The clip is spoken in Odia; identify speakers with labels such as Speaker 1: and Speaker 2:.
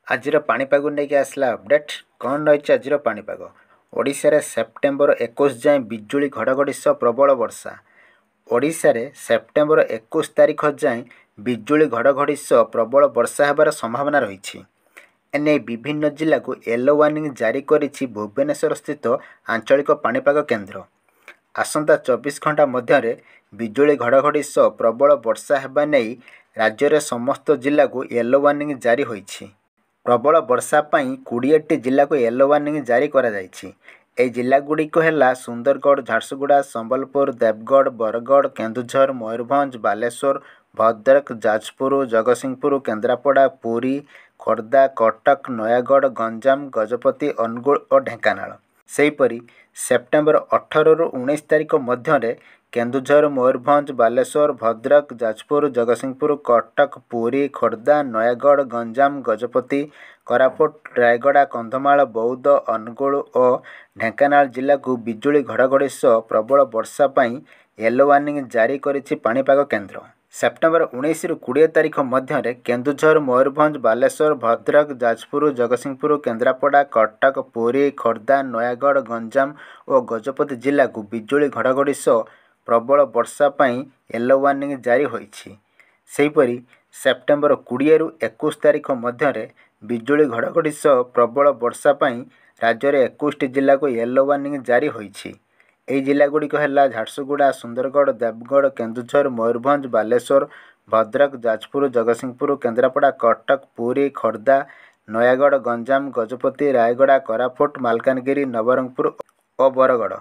Speaker 1: ଆଜିର ପାଣିପାଗ ନେଇକି ଆସିଲା ଅପଡେଟ୍। କ'ଣ ରହିଛି ଆଜିର ପାଣିପାଗ? ଓଡ଼ିଶାରେ ସେପ୍ଟେମ୍ବର 21 ଯାଏଁ ବିଜୁଳି ଘଡ଼ଘଡ଼ି ସହ ପ୍ରବଳ ବର୍ଷା। ଓଡ଼ିଶାରେ ସେପ୍ଟେମ୍ବର 21 ତାରିଖ ଯାଏଁ ବିଜୁଳି ଘଡ଼ଘଡ଼ି ସହ ପ୍ରବଳ ବର୍ଷା ହେବାର ସମ୍ଭାବନା ରହିଛି। ଏନେଇ ବିଭିନ୍ନ ଜିଲ୍ଲାକୁ ୟେଲୋ ୱାର୍ଣ୍ଣିଂ ଜାରି କରିଛି ଭୁବନେଶ୍ୱର ସ୍ଥିତ ଆଞ୍ଚଳିକ ପାଣିପାଗ କେନ୍ଦ୍ର। ଆସନ୍ତା 24 ଘଣ୍ଟା ମଧ୍ୟରେ ବିଜୁଳି ଘଡ଼ଘଡ଼ି ସହ ପ୍ରବଳ ବର୍ଷା ହେବା ନେଇ ରାଜ୍ୟରେ ସମସ୍ତ ଜିଲ୍ଲାକୁ ୟେଲୋ ୱାର୍ଣ୍ଣିଂ ଜାରି ହୋଇଛି। ପ୍ରବଳ ବର୍ଷା ପାଇଁ 20ଟି ଜିଲ୍ଲାକୁ ୟେଲୋ ୱାର୍ଣ୍ଣିଂ ଜାରି କରାଯାଇଛି। ଏହି ଜିଲ୍ଲାଗୁଡ଼ିକ ହେଲା ସୁନ୍ଦରଗଡ଼, ଝାରସୁଗୁଡ଼ା, ସମ୍ବଲପୁର, ଦେବଗଡ଼, ବରଗଡ଼, କେନ୍ଦୁଝର, ମୟୂରଭଞ୍ଜ, ବାଲେଶ୍ୱର, ଭଦ୍ରକ, ଯାଜପୁର, ଜଗତସିଂହପୁର, କେନ୍ଦ୍ରାପଡ଼ା, ପୁରୀ, ଖୋର୍ଦ୍ଧା, କଟକ, ନୟାଗଡ଼, ଗଞ୍ଜାମ, ଗଜପତି, ଅନୁଗୁଳ ଓ ଢେଙ୍କାନାଳ। ସେହିପରି ସେପ୍ଟେମ୍ବର 18ରୁ 19 ତାରିଖ ମଧ୍ୟରେ କେନ୍ଦୁଝର, ମୟୂରଭଞ୍ଜ, ବାଲେଶ୍ୱର, ଭଦ୍ରକ, ଯାଜପୁର, ଜଗତସିଂହପୁର, କଟକ, ପୁରୀ, ଖୋର୍ଦ୍ଧା, ନୟାଗଡ଼, ଗଞ୍ଜାମ, ଗଜପତି, କୋରାପୁଟ, ରାୟଗଡ଼ା, କନ୍ଧମାଳ, ବୌଦ୍ଧ, ଅନୁଗୁଳ ଓ ଢେଙ୍କାନାଳ ଜିଲ୍ଲାକୁ ବିଜୁଳି ଘଡ଼ଘଡ଼ି ସହ ପ୍ରବଳ ବର୍ଷା ପାଇଁ ୟେଲୋ ୱାର୍ଣ୍ଣିଂ ଜାରି କରିଛି ପାଣିପାଗ କେନ୍ଦ୍ର। ସେପ୍ଟେମ୍ବର 19ରୁ 20 ତାରିଖ ମଧ୍ୟରେ କେନ୍ଦୁଝର, ମୟୂରଭଞ୍ଜ, ବାଲେଶ୍ୱର, ଭଦ୍ରକ, ଯାଜପୁର, ଜଗତସିଂହପୁର, କେନ୍ଦ୍ରାପଡ଼ା, କଟକ, ପୁରୀ, ଖୋର୍ଦ୍ଧା, ନୟାଗଡ଼, ଗଞ୍ଜାମ ଓ ଗଜପତି ଜିଲ୍ଲାକୁ ବିଜୁଳି ଘଡ଼ଘଡ଼ି ସହ ପ୍ରବଳ ବର୍ଷା ପାଇଁ ୟେଲୋ ୱାର୍ଣ୍ଣିଂ ଜାରି ହୋଇଛି। ସେହିପରି ସେପ୍ଟେମ୍ବର 20ରୁ 21 ତାରିଖ ମଧ୍ୟରେ ବିଜୁଳି ଘଡ଼ଘଡ଼ି ସହ ପ୍ରବଳ ବର୍ଷା ପାଇଁ ରାଜ୍ୟରେ 21ଟି ଜିଲ୍ଲାକୁ ୟେଲୋ ୱାର୍ଣ୍ଣିଂ ଜାରି ହୋଇଛି। ଏହି ଜିଲ୍ଲାଗୁଡ଼ିକ ହେଲା ଝାରସୁଗୁଡ଼ା, ସୁନ୍ଦରଗଡ଼, ଦେବଗଡ଼, କେନ୍ଦୁଝର, ମୟୂରଭଞ୍ଜ, ବାଲେଶ୍ୱର, ଭଦ୍ରକ, ଯାଜପୁର, ଜଗତସିଂହପୁର, କେନ୍ଦ୍ରାପଡ଼ା, କଟକ, ପୁରୀ, ଖୋର୍ଦ୍ଧା, ନୟାଗଡ଼, ଗଞ୍ଜାମ, ଗଜପତି, ରାୟଗଡ଼ା, କୋରାପୁଟ, ମାଲକାନଗିରି, ନବରଙ୍ଗପୁର ଓ ବରଗଡ଼।